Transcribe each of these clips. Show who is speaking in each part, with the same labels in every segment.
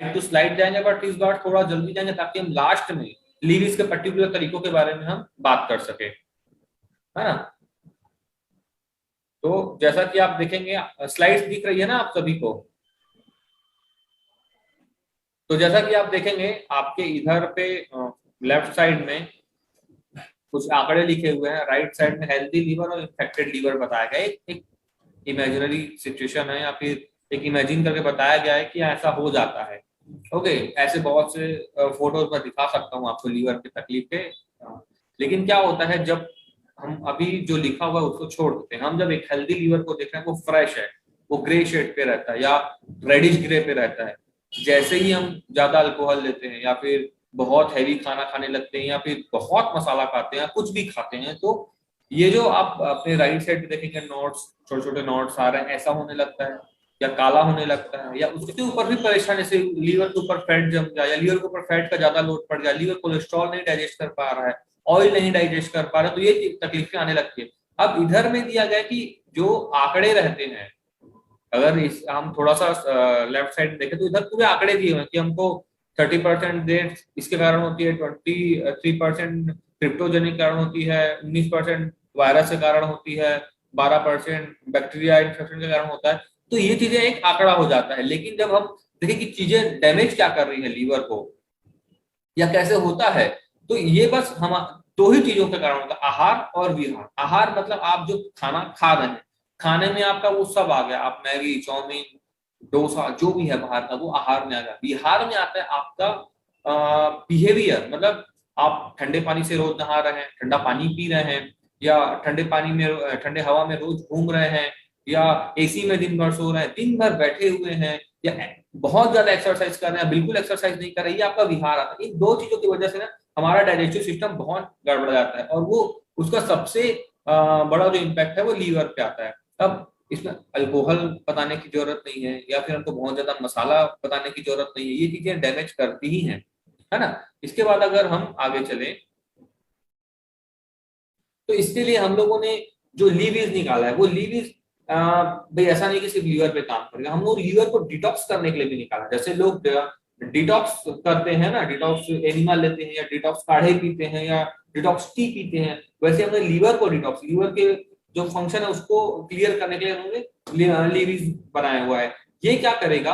Speaker 1: To slide जाएंगे, but इस बार थोड़ा जल्दी जाएंगे ताकि हम लास्ट में लीविस के पर्टिकुलर तरीकों के बारे में हम बात कर सके, है ना। तो जैसा कि आप देखेंगे, स्लाइड्स दिख रही है ना आप सभी को। तो जैसा कि आप देखेंगे आपके इधर पे लेफ्ट साइड में कुछ आंकड़े लिखे हुए हैं, राइट साइड में हेल्दी लीवर और इन्फेक्टेड लीवर बताया गया है। एक इमेजिनरी सिचुएशन है या फिर एक इमेजिन करके बताया गया है कि ऐसा हो जाता है। ओके, ऐसे बहुत से फोटोज में दिखा सकता हूँ आपको लीवर की तकलीफ के। लेकिन क्या होता है, जब हम अभी जो लिखा हुआ है उसको छोड़ देते हैं, हम जब एक हेल्दी लीवर को देख रहे हैं, वो फ्रेश है, वो ग्रे शेड पे रहता है या रेडिश ग्रे पे रहता है। जैसे ही हम ज्यादा अल्कोहल लेते हैं या फिर बहुत हैवी खाना खाने लगते हैं या फिर बहुत मसाला खाते हैं या कुछ भी खाते हैं, तो ये जो आप अपने राइट साइड पे देखेंगे नोट्स, छोटे छोटे नोट्स आ रहे हैं, ऐसा होने लगता है या काला होने लगता है, या उसके ऊपर भी परेशानी, जैसे लीवर के ऊपर फैट जम जाए या लीवर के ऊपर फैट का ज्यादा लोड पड़ जाए, लीवर कोलेस्ट्रॉल नहीं डाइजेस्ट कर पा रहा है, ऑयल नहीं डाइजेस्ट कर पा रहा है, तो ये तकलीफें आने लगती है। अब इधर में दिया गया कि जो आंकड़े रहते हैं, अगर इस हम थोड़ा सा लेफ्ट साइड देखें तो इधर पूरे आंकड़े दिए हुए हैं कि हमको 30% डेथ इसके कारण होती है, 23% क्रिप्टोजेनिक कारण होती है, 19% वायरस के कारण होती है, 12% बैक्टीरिया इन्फेक्शन के कारण होता है। तो ये चीजें एक आंकड़ा हो जाता है। लेकिन जब हम देखें कि चीजें डैमेज क्या कर रही है लीवर को या कैसे होता है, तो ये बस हम दो ही चीजों के कारण होता है, आहार और विहार। आहार मतलब आप जो खाना खा रहे हैं, खाने में आपका वो सब आ गया, आप मैगी चाउमीन डोसा जो भी है बाहर का, वो आहार में आ गया। विहार में आता है आपका बिहेवियर, मतलब आप ठंडे पानी से रोज नहा रहे हैं, ठंडा पानी पी रहे हैं, या ठंडे पानी में ठंडे हवा में रोज घूम रहे हैं, या एसी में दिन भर सो रहे हैं, दिन भर बैठे हुए हैं, या बहुत ज्यादा एक्सरसाइज कर रहे हैं, बिल्कुल एक्सरसाइज नहीं कर रहे हैं, ये आपका विहार आता है। इन दो चीजों की वजह से ना हमारा डाइजेस्टिव सिस्टम बहुत गड़बड़ जाता है, और वो उसका सबसे बड़ा जो इम्पैक्ट है वो लीवर पे आता है। अब इसमें अल्कोहल बताने की जरूरत नहीं है, या फिर हमको बहुत ज्यादा मसाला बताने की जरूरत नहीं है, ये चीजें डैमेज करती ही हैं, है ना। इसके बाद अगर हम आगे चले, तो इसके लिए हम लोगों ने जो लीवीज निकाला है, वो लीवीज भाई ऐसा नहीं कि सिर्फ लीवर पे काम करेगा, हम लोग लीवर को डिटॉक्स करने के लिए भी निकाला। जैसे लोग डिटॉक्स करते हैं ना, डिटॉक्स एनिमा लेते हैं या डिटॉक्स काढ़े पीते हैं या डिटॉक्स टी पीते हैं, वैसे हमने लीवर को डिटॉक्स, लीवर के जो फंक्शन है उसको क्लियर करने के लिए उन्होंने लीवीज बनाया हुआ है। ये क्या करेगा,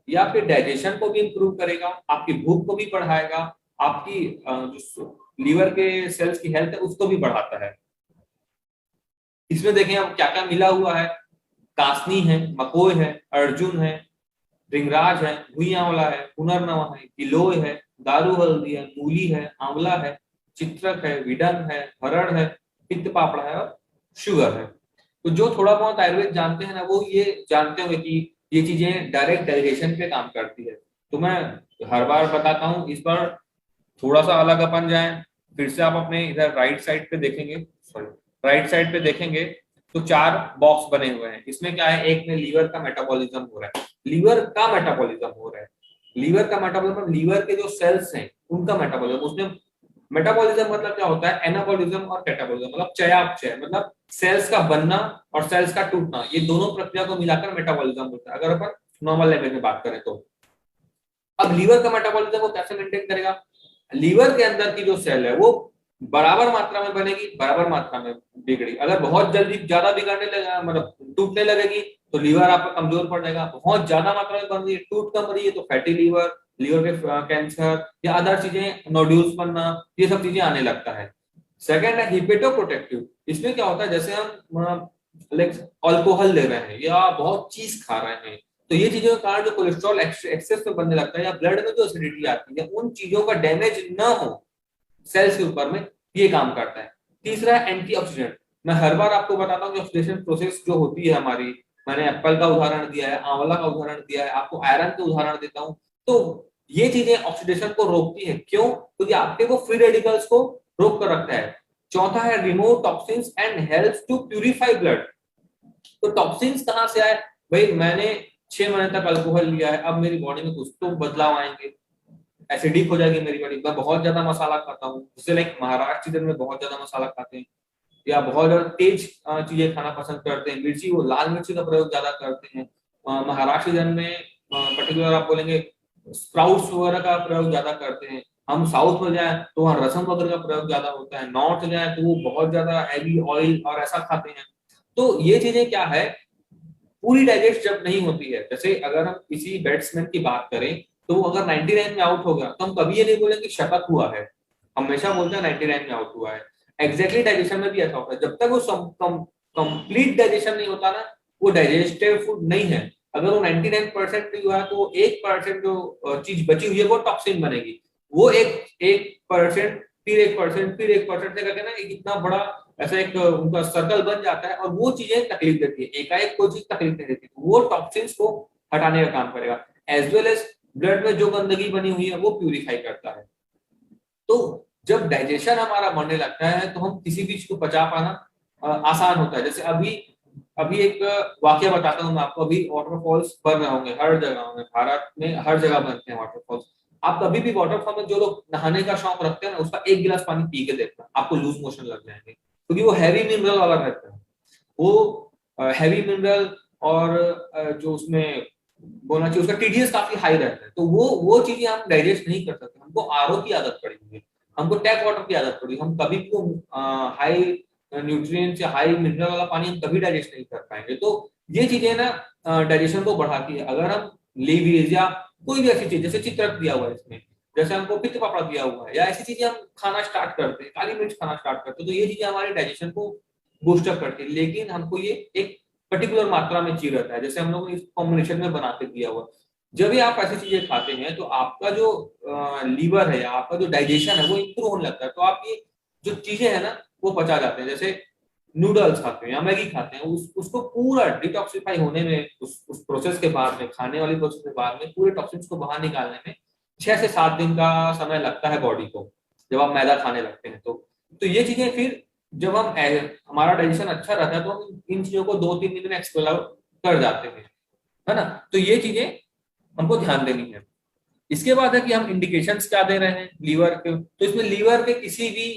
Speaker 1: ये आपके डाइजेशन को भी इंप्रूव करेगा, आपकी भूख को भी बढ़ाएगा, आपकी जो लीवर के सेल्स की हेल्थ है उसको भी बढ़ाता है। इसमें देखें अब क्या क्या मिला हुआ है, कासनी है, मकोय है, अर्जुन है, रिंगराज है, भुइयांवला है, पुनर्नवा है, गिलोय है, दारू हल्दी है, मूली है, आंवला है, चित्रक है, विडंग है, हरड़ है, पित्त पापड़ा है और शुगर है। तो जो थोड़ा बहुत आयुर्वेद जानते हैं ना, वो ये जानते होंगे कि ये चीजें डायरेक्ट डाइजेशन पे काम करती है। तो मैं हर बार बताता हूँ, इस बार थोड़ा सा अलग अपन जाए। फिर से आप अपने इधर राइट साइड पे देखेंगे, सॉरी राइट साइड पे देखेंगे तो 4 बॉक्स बने हुए हैं। इसमें क्या है, एक में लीवर का मेटाबॉलिज्म हो रहा है, लीवर का मेटाबॉलिज्म हो रहा है, लीवर का मेटाबॉलिज्म, लीवर के जो सेल्स हैं उनका मेटाबॉलिज्म। उसमें मेटाबॉलिज्म मतलब क्या होता है, एनाबॉलिज्म और कैटाबॉलिज्म, मतलब चयापचय, मतलब सेल्स का बनना और सेल्स का टूटना, ये दोनों प्रक्रिया को मिलाकर मेटाबॉलिज्म होता है, अगर अपन नॉर्मल लैंग्वेज में बात करें तो। अब लीवर का मेटाबॉलिज्म को कैसे मेंटेन करेगा, लीवर के अंदर की जो सेल है वो बराबर मात्रा में बनेगी, बराबर मात्रा में बिगड़ी। अगर बहुत जल्दी ज्यादा बिगड़ने लगा, मतलब टूटने लगेगी, तो लीवर आपका कमजोर पड़ जाएगा। बहुत ज्यादा मात्रा में बन रही है, टूट कम रही है, तो फैटी लीवर, लीवर के कैंसर या अदर चीजें, नोड्यूल्स बनना, ये सब चीजें आने लगता है। सेकेंड है हिपेटोप्रोटेक्टिव। इसमें क्या होता है, जैसे हम लाइक अल्कोहल ले रहे हैं या बहुत चीज खा रहे हैं, तो ये चीजों के कारण जो कोलेस्ट्रॉल एक्सेस में बनने लगता है या ब्लड में जो एसिडिटी आती है, उन चीजों का डैमेज न हो सेल्स के ऊपर में, ये काम करता है। तीसरा है एंटीऑक्सीडेंट। मैं हर बार आपको बताता हूँ कि ऑक्सीडेशन प्रोसेस जो होती है हमारी, मैंने एप्पल का उदाहरण दिया है, आंवला का उदाहरण दिया है, आपको आयरन का उदाहरण देता हूँ। तो ये चीजें ऑक्सीडेशन को रोकती है। क्यों? क्योंकि आपके वो फ्री रेडिकल्स को रोक कर रखता है। चौथा है remove toxins and helps to purify blood. तो टॉक्सिन्स कहाँ से आए, भाई मैंने 6 महीने तक अल्कोहल लिया है, अब मेरी बॉडी में कुछ तो बदलाव आएंगे, एसिडिक हो जाएगी मेरी बॉडी। मैं बहुत ज्यादा मसाला खाता हूँ, जैसे लाइक महाराष्ट्र सीजन में बहुत ज्यादा मसाला खाते हैं, या बहुत ज्यादा तेज चीजें खाना पसंद करते हैं, मिर्ची, वो लाल मिर्ची का प्रयोग ज्यादा करते हैं। महाराष्ट्र सीजन में पर्टिकुलर आप बोलेंगे स्प्राउट्स वगैरह का प्रयोग ज्यादा करते हैं। हम साउथ में जाए तो वहाँ रसम वगैरह का प्रयोग ज्यादा होता है, नॉर्थ जाए तो वो बहुत ज्यादा हैवी ऑयल और ऐसा खाते हैं। तो ये चीजें क्या है, पूरी डाइजेस्ट जब नहीं होती है, जैसे अगर हम किसी बैट्समैन की बात करें तो वो अगर 99 में आउट हो गया तो हम कभी ये नहीं बोलेंगे शतक हुआ है, हमेशा बोलते हैं 99 में आउट हुआ है। एग्जैक्टली डाइजेशन में भी ऐसा होता है, जब तक वो कंप्लीट डाइजेशन नहीं होता ना, वो डाइजेस्टिव फूड नहीं है। अगर वो 99% नहीं हुआ है तो वो 1% जो चीज बची हुई है वो टॉक्सिन बनेगी। वो एक 1%, फिर 1%, फिर 1% से करके ना एक इतना बड़ा ऐसा एक उनका सर्कल बन जाता है, और वो चीजें तकलीफ देती है। एकाएक कोई चीज तकलीफ नहीं देती, वो टॉक्सिन्स को हटाने का काम करेगा। एज वेल एज ब्लड में जो गंदगी बनी हुई है वो प्यूरिफाई करता है। तो जब डाइजेशन हमारा बढ़ने लगता है तो हम किसी भी चीज को पचा पाना आसान होता है। जैसे अभी अभी एक वाक्य बताता हूँ मैं आपको। अभी वाटरफॉल्स बन रहे होंगे हर जगह होंगे, भारत में हर जगह बनते हैं वाटरफॉल्स। आप कभी भी वाटरफॉल में जो लोग नहाने का शौक रखते हैं ना, उसका एक गिलास पानी पी के देखना, आपको लूज मोशन लग जाएंगे, क्योंकि वो हैवी मिनरल वाला रहता है। वो हैवी मिनरल और जो उसमें बोलना चाहिए उसका टीडीएस काफी हाई रहता है। तो वो चीजें हम डाइजेस्ट नहीं कर सकते। हमको आरओ की आदत पड़ी हुई है, हमको टैप वाटर की आदत पड़ी, हम कभी भी हाई न्यूट्रिएंट्स या हाई मिनरल वाला पानी हम कभी डाइजेस्ट नहीं कर पाएंगे। तो ये चीजें ना डाइजेशन को बढ़ाती है। अगर हम लीवीज या कोई भी ऐसी चीज, जैसे चित्रक दिया हुआ है इसमें, जैसे हमको पित्त पापड़ा दिया हुआ है, या ऐसी चीजें हम खाना स्टार्ट करते हैं, काली मिर्च खाना स्टार्ट करते हैं, तो ये चीजें हमारे डाइजेशन को बूस्टअप करती है। लेकिन हमको ये एक पर्टिकुलर मात्रा में चाहिए रहता है, जैसे हम लोग इस कॉम्बिनेशन में बना के दिया हुआ। जब भी आप ऐसी चीजें खाते हैं तो आपका जो लीवर है या आपका जो डाइजेशन है वो इंप्रूव होने लगता है। तो आप ये जो चीजें है ना वो पचा जाते हैं। जैसे नूडल्स खाते हैं या मैगी खाते हैं, उसको पूरा डिटॉक्सिफाई होने में, उस प्रोसेस के बाद में, खाने वाली प्रोसेस के बाद में पूरे टॉक्सिन्स को बाहर निकालने में 6 से 7 दिन का समय लगता है बॉडी को, जब आप मैदा खाने लगते हैं तो ये चीजें फिर जब हम हमारा डाइजेशन अच्छा रहता है तो हम इन चीजों को 2-3 दिन में एक्सप्लोर कर जाते हैं, है ना। तो ये चीजें हमको ध्यान देनी है। इसके बाद है कि हम इंडिकेशंस क्या दे रहे हैं लीवर के। तो इसमें लीवर के किसी भी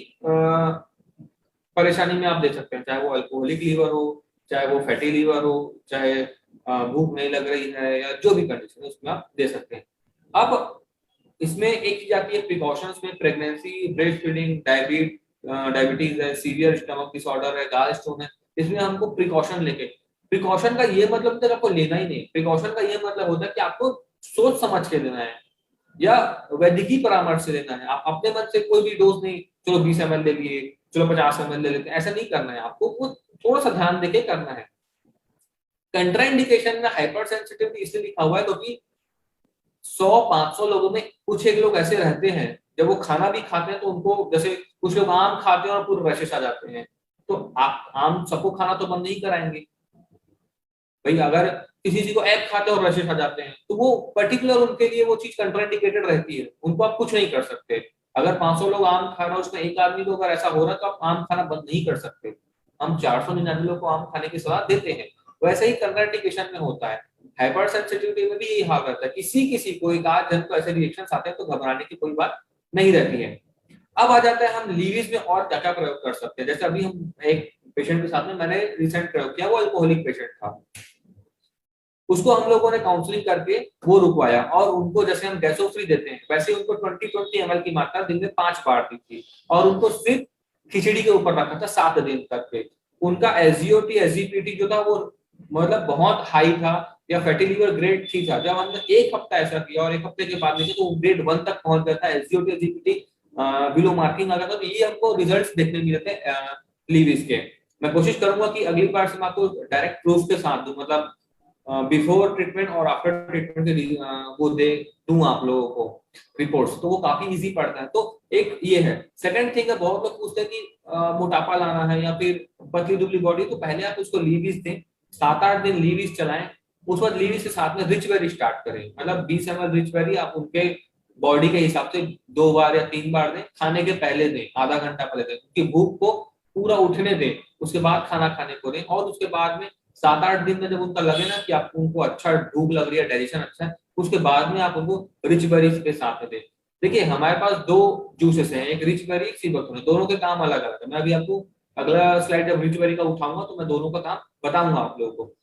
Speaker 1: परेशानी में आप दे सकते हैं, चाहे वो अल्कोहलिक लीवर हो, चाहे वो फैटी लीवर हो, चाहे भूख नहीं लग रही है, या जो भी कंडीशन है उसमें आप दे सकते हैं। अब इसमें एक चीज आती है प्रिकॉशंस में, प्रेगनेंसी, ब्रेस्ट फीडिंग, डायबिटीज है, सीवियर स्टमक डिसऑर्डर है, गॉल स्टोन है। इसमें हमको प्रिकॉशन लेके, प्रिकॉशन का ये मतलब तक आपको लेना ही नहीं। प्रिकॉशन का ये मतलब होता है कि आपको सोच समझ के लेना है या वैद्यकीय परामर्श से लेना है। आप अपने मन से कोई भी डोज नहीं, चलो 20 ml ले लिए, चलो 50 ml ले लेते हैं, ऐसा नहीं करना है आपको। वो थोड़ा सा ध्यान देके करना है। कंट्राइंडिकेशन में हाइपर सेंसिटिविटी इसलिए लिखा हुआ है क्योंकि 100-500 लोगों में कुछ एक लोग ऐसे रहते हैं, जब वो खाना भी खाते हैं तो उनको, जैसे कुछ लोग आम खाते हैं और पूरे रशेस आ जाते हैं, तो आप आम सबको खाना तो बंद नहीं कराएंगे भाई। अगर किसी चीज को एग खाते हैं और रशेस आ जाते हैं तो वो पर्टिकुलर उनके लिए वो चीज कंट्राइंडिकेटेड रहती है, उनको आप कुछ नहीं कर सकते। अगर 500 लोग आम खा रहे हो उसमें एक आदमी को अगर ऐसा हो रहा है तो आप आम खाना बंद नहीं कर सकते। हम 499 लोग को आम खाने की सलाह देते हैं। वैसे ही कंट्राइंडिकेशन में होता है। हाइपर सेंसिटिविटी में भी यही हाल रहता है, किसी किसी को एक आध जन को ऐसे रिएक्शन आते हैं तो घबराने की कोई बात नहीं रहती है। अब आ जाता है हम लीवीज में और क्या क्या प्रयोग कर सकते हैं। जैसे अभी हम एक पेशेंट के साथ में मैंने रिसेंट प्रयोग किया, वो अल्कोहलिक पेशेंट था। उसको हम लोगों ने काउंसलिंग करके वो रुकवाया, और उनको जैसे हम गैसोफ्री देते हैं वैसे उनको 20-20 ml की मात्रा दिन में 5 बार दी थी, और उनको सिर्फ खिचड़ी के ऊपर रखा था 7 दिन तक के। उनका एसजीओटी एसजीपीटी जो था वो मतलब बहुत हाई था, या फैटी लीवर ग्रेड 3 था। जब हमने एक हफ्ता ऐसा किया और एक हफ्ते के बाद देखे तो ग्रेड 1 तक पहुंच गया था, एसजीओटी एसजीपीटी बिलो मार्किंग आ गया था। तो ये हमको रिजल्ट देखने मिले थे लीविस के। मैं कोशिश करूंगा कि अगली बार से मैं आपको डायरेक्ट प्रूफ के साथ दूं, मतलब बिफोर ट्रीटमेंट और आफ्टर ट्रीटमेंट के वो दे दूं आप लोगों को रिपोर्ट्स, तो वो काफी इजी पड़ता है। तो एक ये है। सेकंड थिंग है, बहुत लोग पूछते हैं कि मोटापा लाना है या फिर पतली दुबली बॉडी, तो पहले आप उसको लीवीज दें, 7-8 दिन लीवीज चलाएं। उस बाद लीवीज के साथ में रिच बेरी स्टार्ट करें, मतलब 20 ml रिच बेरी आप उनके बॉडी के हिसाब से 2 बार या 3 बार दें, खाने के पहले दें, आधा घंटा पहले दें, क्योंकि भूख को पूरा उठने दें, उसके बाद खाना खाने को दें। और उसके बाद में 7-8 दिन में जब उनका लगे ना कि आपको उनको अच्छा भूख लग रही है, डाइजेशन अच्छा है, उसके बाद में आप उनको रिच बेरीज के साथ में दें। देखिए हमारे पास 2 जूसेस हैं, एक रिच बेरी, एक सी बथुने, दोनों के काम अलग अलग है। मैं अभी आपको अगला स्लाइड जब रिच बेरी का उठाऊंगा तो मैं दोनों का काम बताऊंगा आप लोगों को।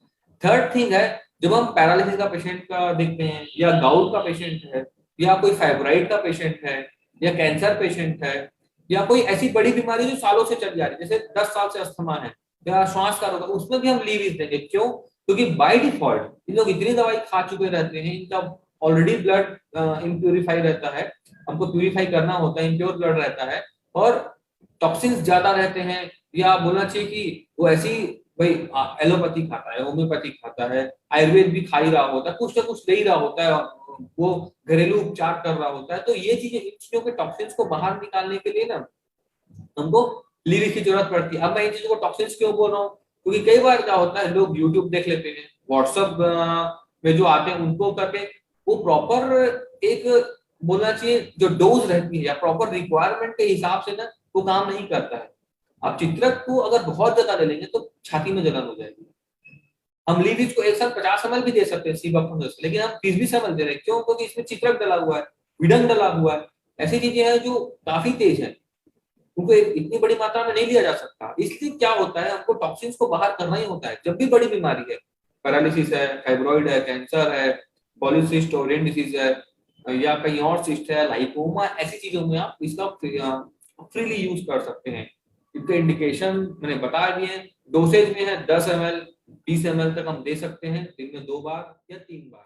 Speaker 1: थर्ड थिंग है, जब हम पैरालिसिस का पेशेंट का देखते हैं या गाउट का पेशेंट है, या कोई फाइब्राइड का पेशेंट है, या कैंसर पेशेंट है, या कोई ऐसी बड़ी बीमारी जो सालों से चल जा रही है, जैसे 10 साल से अस्थमा है या श्वास का रोग है, उसमें भी हम लीव देंगे। क्यों? क्योंकि बाय डिफॉल्ट इन लोग इतनी दवाई खा चुके रहते हैं, इनका ऑलरेडी ब्लड इम्प्यूरिफाई रहता है, हमको प्यूरिफाई करना होता है, इम्प्योर ब्लड रहता है, और टॉक्सिन्स ज्यादा रहते हैं। या बोलना चाहिए कि वो ऐसी, भाई एलोपैथी खाता है, होम्योपैथी खाता है, आयुर्वेद भी खा ही रहा होता है, कुछ ना कुछ ले ही रहा होता है, वो घरेलू उपचार कर रहा होता है। तो ये चीजें, इन चीजों के टॉक्सिन्स को बाहर निकालने के लिए ना हमको लीवर की जरूरत पड़ती है। अब मैं इन चीजों को टॉक्सिन्स क्यों बोल रहा हूँ? क्योंकि कई बार क्या होता है, लोग यूट्यूब देख लेते हैं, व्हाट्सएप में जो आते हैं उनको करके, वो प्रॉपर एक बोलना चाहिए जो डोज रहती है या प्रॉपर रिक्वायरमेंट के हिसाब से ना वो काम नहीं करता है। आप चित्रक को अगर बहुत ज्यादा ले लेंगे तो छाती में जलन हो जाएगी। हम लीविज को एक साथ 50 ml भी दे सकते हैं सीबा, लेकिन हम 20-20 ml दे रहे हैं। क्यों? क्योंकि इसमें चित्रक डला हुआ है, विडंग डला हुआ है, ऐसी चीजें हैं जो काफी तेज है, उनको इतनी बड़ी मात्रा में नहीं लिया जा सकता। इसलिए क्या होता है, हमको टॉक्सिन्स को बाहर करना ही होता है जब भी बड़ी बीमारी है, पैरालिसिस है, फाइब्रॉइड है, कैंसर है, पॉलीसिस्ट ओवरियन डिजीज है, या कहीं और सिस्ट है, लाइपोमा, ऐसी चीजों में आप इसका फ्रीली यूज कर सकते हैं। इनके इंडिकेशन मैंने बता दिए। डोसेज में है 10 ml 20 ml तक हम दे सकते हैं, दिन में 2 बार या 3 बार।